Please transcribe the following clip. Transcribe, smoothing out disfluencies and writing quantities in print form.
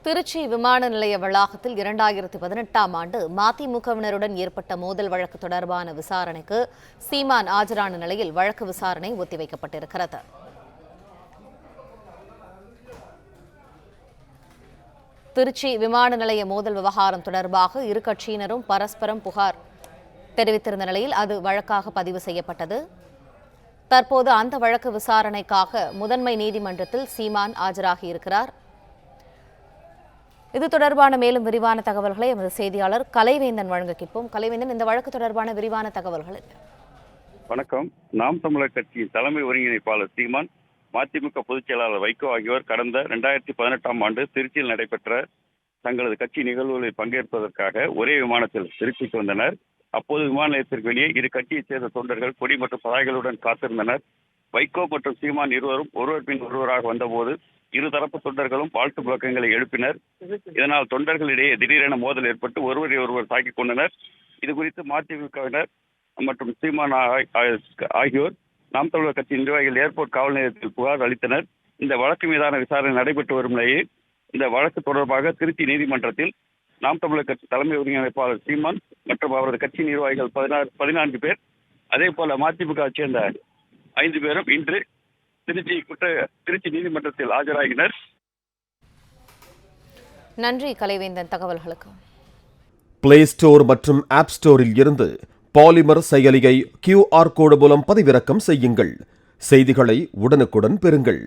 திருச்சி விமான நிலைய வளாகத்தில் 2018ஆம் ஆண்டு மதிமுகவினருடன் ஏற்பட்ட மோதல் வழக்கு தொடர்பான விசாரணைக்கு சீமான் ஆஜரான நிலையில் வழக்கு விசாரணை ஒத்திவைக்கப்பட்டிருக்கிறது. திருச்சி விமான நிலைய மோதல் விவகாரம் தொடர்பாக இரு கட்சியினரும் பரஸ்பரம் புகார் தெரிவித்திருந்த நிலையில் அது வழக்காக பதிவு செய்யப்பட்டது. தற்போது அந்த வழக்கு விசாரணைக்காக முதன்மை நீதிமன்றத்தில் சீமான் ஆஜராகியிருக்கிறார். இது தொடர்பான மேலும் விரிவான தகவல்களை எமது செய்தியாளர் கலைவேந்தன் வழங்க கேட்போம். கலைவேந்தன், இந்த வழக்கு தொடர்பான விரிவான தகவல்கள். வணக்கம். நாம் தமிழர் கட்சியின் தலைமை ஒருங்கிணைப்பாளர் சீமான், மதிமுக பொதுச் செயலாளர் வைகோ ஆகியோர் கடந்த 2018ஆம் ஆண்டு திருச்சியில் நடைபெற்ற தங்களது கட்சி நிகழ்வுகளில் பங்கேற்பதற்காக ஒரே விமானத்தில் திருச்சிக்கு வந்தனர். அப்போது விமான நிலையத்திற்கு வெளியே இரு கட்சியைச் சேர்ந்த தொண்டர்கள் கொடி மற்றும் பதாகைகளுடன் காத்திருந்தனர். வைகோ மற்றும் சீமான் இருவரும் ஒருவர் பின் ஒருவராக வந்தபோது இருதரப்பு தொண்டர்களும் வாழ்த்து முழக்கங்களை எழுப்பினர். இதனால் தொண்டர்களிடையே திடீரென மோதல் ஏற்பட்டு ஒருவரை ஒருவர் தாக்கிக் கொண்டனர். இது குறித்து மதிமுகவினர் மற்றும் சீமான் ஆகியோர் நாம் தமிழர் கட்சி நிர்வாகிகள் ஏர்போர்ட் காவல் நிலையத்தில் புகார் அளித்தனர். இந்த வழக்கு மீதான விசாரணை நடைபெற்று வரும் நிலையில் இந்த வழக்கு தொடர்பாக திருச்சி நீதிமன்றத்தில் நாம் தமிழர் கட்சி தலைமை ஒருங்கிணைப்பாளர் சீமான் மற்றும் அவரது கட்சி நிர்வாகிகள் 14 பேர், அதே போல மதிமுக சேர்ந்த 5 பேரும் இன்று திருச்சி நீதிமன்றத்தில் ஆஜராகினர். நன்றி கலைவேந்தன் தகவல்களுக்கு. பிளே ஸ்டோர் மற்றும் ஆப் ஸ்டோரில் இருந்து பாலிமர் செயலியை QR கோடு மூலம் பதிவிறக்கம் செய்யுங்கள். செய்திகளை உடனுக்குடன் பெறுங்கள்.